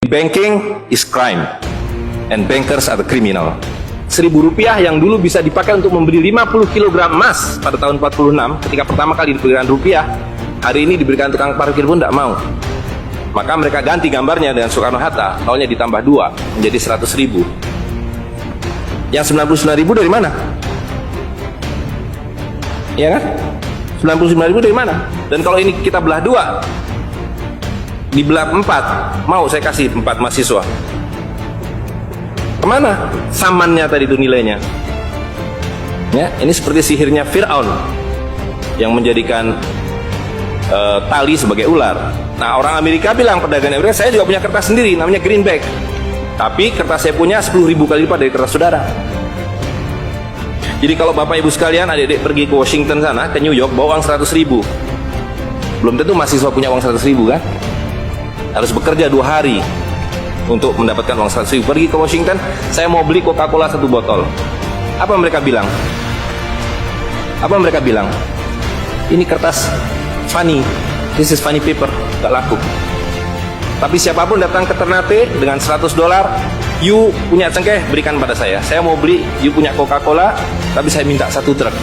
Banking is crime, and bankers are the criminal. Rp1.000 yang dulu bisa dipakai untuk membeli 50 kg emas pada tahun 46, ketika pertama kali diberikan rupiah, hari ini diberikan tukang parkir pun tidak mau. Maka mereka ganti gambarnya dengan Soekarno-Hatta, tahunnya ditambah 2 menjadi 100.000. Yang 99.000 dari mana? Iya kan? 99.000 dari mana? Dan kalau ini kita belah 2, dibelah 4, mau saya kasih 4 mahasiswa. Kemana samannya tadi itu nilainya? Ya, ini seperti sihirnya Fir'aun yang menjadikan tali sebagai ular. Nah, orang Amerika bilang, pedagang Amerika, saya juga punya kertas sendiri namanya greenback, tapi kertas saya punya 10.000 kali lipat dari kertas saudara. Jadi kalau bapak ibu sekalian, adik-adik pergi ke Washington sana, ke New York, bawa uang 100.000, belum tentu mahasiswa punya uang 100.000 kan? Harus bekerja 2 hari untuk mendapatkan uang 100.000. Pergi ke Washington, saya mau beli Coca-Cola 1 botol. Apa mereka bilang? Apa mereka bilang? Ini kertas funny, this is funny paper, gak laku. Tapi siapapun datang ke Ternate dengan $100, you punya cengkeh, berikan pada saya mau beli, you punya Coca-Cola, tapi saya minta 1 truk.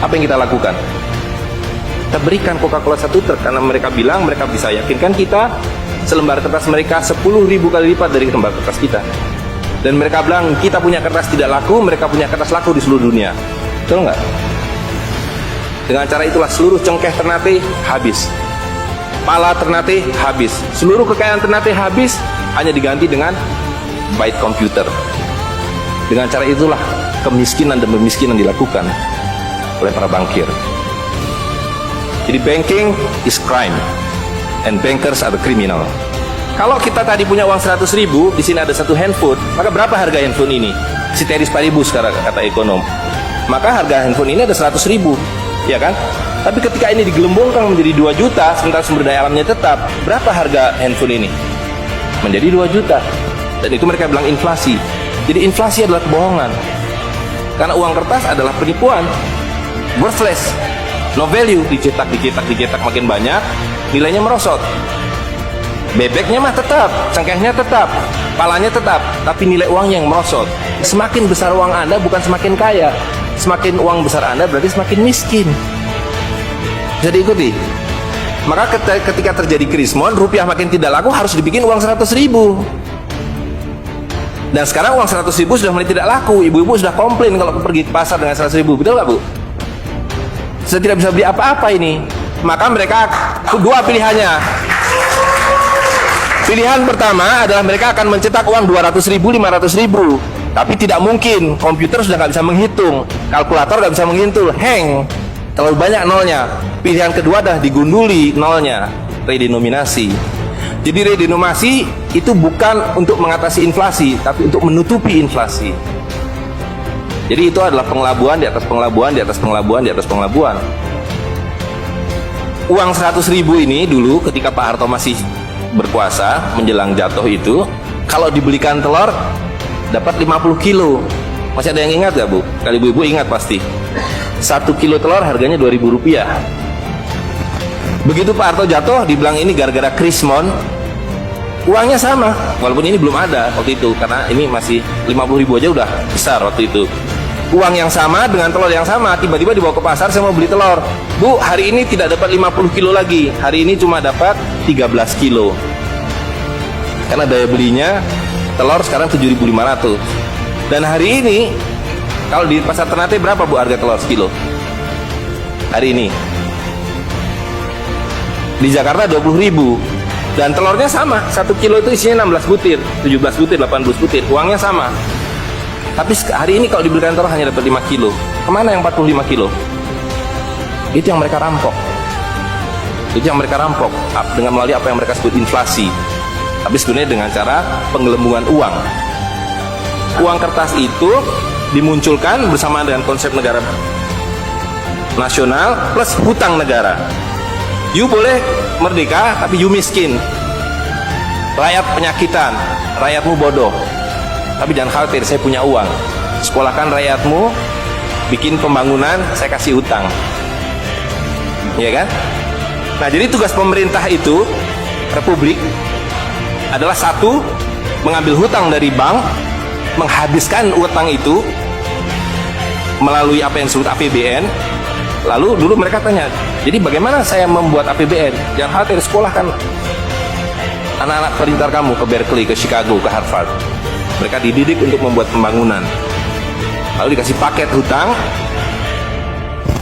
Apa yang kita lakukan? Kita berikan Coca-Cola 1 truk, karena mereka bilang, mereka bisa yakinkan kita, selembar kertas mereka 10.000 kali lipat dari lembar kertas kita. Dan mereka bilang, kita punya kertas tidak laku, mereka punya kertas laku di seluruh dunia. Betul nggak? Dengan cara itulah seluruh cengkeh Ternate habis, pala Ternate habis, seluruh kekayaan Ternate habis, hanya diganti dengan byte komputer. Dengan cara itulah kemiskinan dan pemiskinan dilakukan oleh para bankir. Jadi banking is crime, and bankers are the criminal. Kalau kita tadi punya uang 100.000, di sini ada 1 handphone, maka berapa harga handphone ini? Ceteris paribus kata ekonom. Maka harga handphone ini ada 100.000, ya kan? Tapi ketika ini digelembungkan menjadi 2 juta, sementara sumber daya alamnya tetap, berapa harga handphone ini? Menjadi 2 juta. Dan itu mereka bilang inflasi. Jadi inflasi adalah kebohongan. Karena uang kertas adalah penipuan, worthless, no value, dicetak makin banyak, nilainya merosot. Bebeknya mah tetap, cengkehnya tetap, palanya tetap, tapi nilai uangnya yang merosot. Semakin besar uang Anda bukan semakin kaya, semakin uang besar Anda berarti semakin miskin. Bisa diikuti? Maka ketika terjadi krismon, rupiah makin tidak laku, harus dibikin uang 100.000. Dan sekarang uang 100.000 sudah mulai tidak laku. Ibu-ibu sudah komplain kalau pergi ke pasar dengan 100.000, betul nggak Bu? Saya tidak bisa beli apa-apa ini. Maka mereka 2 pilihannya. Pilihan pertama adalah mereka akan mencetak uang 200.000, 500.000. Tapi tidak mungkin, komputer sudah nggak bisa menghitung, kalkulator nggak bisa menghitung, hang, terlalu banyak nolnya. Pilihan kedua adalah digunduli nolnya, redenominasi. Jadi redenominasi itu bukan untuk mengatasi inflasi, tapi untuk menutupi inflasi. Jadi itu adalah pengelabuan di atas pengelabuan, di atas pengelabuan, di atas pengelabuan. Uang 100.000 ini dulu ketika Pak Harto masih berkuasa menjelang jatuh itu, kalau dibelikan telur dapat 50 kilo. Masih ada yang ingat gak Bu? Kali ibu-ibu ingat pasti. 1 kilo telur harganya Rp2.000. Begitu Pak Harto jatuh, dibilang ini gara-gara krismon, uangnya sama, walaupun ini belum ada waktu itu, karena ini masih 50.000 aja udah besar waktu itu. Uang yang sama dengan telur yang sama, tiba-tiba dibawa ke pasar, saya mau beli telur. Bu, hari ini tidak dapat 50 kilo lagi, hari ini cuma dapat 13 kilo. Karena daya belinya telur sekarang 7.500. Dan hari ini kalau di pasar Ternate berapa Bu harga telur sekilo? Hari ini di Jakarta 20.000. Dan telurnya sama, 1 kilo itu isinya 16 butir, 17 butir, 18 butir, uangnya sama. Tapi hari ini kalau dibelikan telur hanya dapat 5 kilo. Kemana yang 45 kilo? Itu yang mereka rampok. Itu yang mereka rampok dengan melalui apa yang mereka sebut inflasi. Tapi sebenarnya dengan cara penggelembungan uang. Uang kertas itu dimunculkan bersama dengan konsep negara nasional plus hutang negara. You boleh merdeka, tapi you miskin. Rakyat penyakitan, rakyatmu bodoh. Tapi jangan khawatir, saya punya uang. Sekolahkan rakyatmu, bikin pembangunan, saya kasih hutang. Iya kan? Nah, jadi tugas pemerintah itu, republik, adalah satu, mengambil hutang dari bank, menghabiskan utang itu melalui apa yang disebut APBN. Lalu dulu mereka tanya, jadi bagaimana saya membuat APBN? Jangan khawatir, sekolah kan anak-anak pintar kamu ke Berkeley, ke Chicago, ke Harvard. Mereka dididik untuk membuat pembangunan. Lalu dikasih paket hutang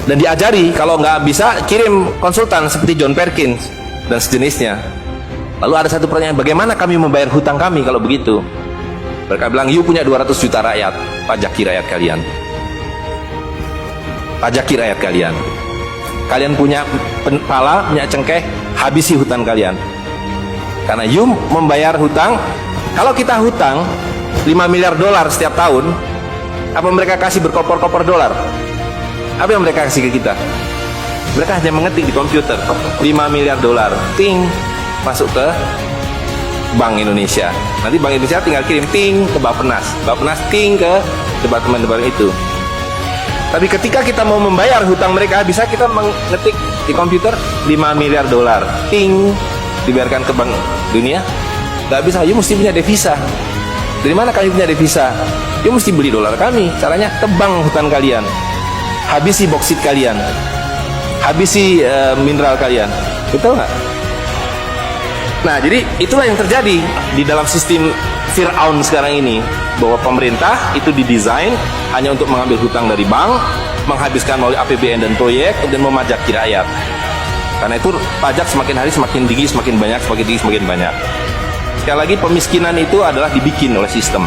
dan diajari kalau nggak bisa kirim konsultan seperti John Perkins dan sejenisnya. Lalu ada satu pertanyaan, bagaimana kami membayar hutang kami kalau begitu? Mereka bilang, you punya 200 juta rakyat, pajaki rakyat kalian. Pajaki rakyat kalian. Kalian punya pala, punya cengkeh, habisi hutang kalian. Karena you membayar hutang. Kalau kita hutang 5 miliar dolar setiap tahun, apa mereka kasih berkoper-koper dolar? Apa yang mereka kasih ke kita? Mereka hanya mengetik di komputer 5 miliar dolar, ting, masuk ke Bank Indonesia. Nanti Bank Indonesia tinggal kirim ting ke Bappenas, Bappenas ting ke departemen-departemen itu. Tapi ketika kita mau membayar hutang mereka, bisa kita mengetik di komputer 5 miliar dolar, ting, dibiarkan ke Bank Dunia? Gak bisa, you mesti punya devisa. Dari mana kami punya devisa? You mesti beli dolar kami. Caranya tebang hutan kalian, habisi boksit kalian, habisi mineral kalian. Betul nggak? Nah, jadi itulah yang terjadi di dalam sistem Fir'aun sekarang ini, bahwa pemerintah itu didesain hanya untuk mengambil hutang dari bank, menghabiskan melalui APBN dan proyek, dan memajaki rakyat. Karena itu pajak semakin hari semakin tinggi, semakin banyak, semakin tinggi, semakin banyak. Sekali lagi, pemiskinan itu adalah dibikin oleh sistem.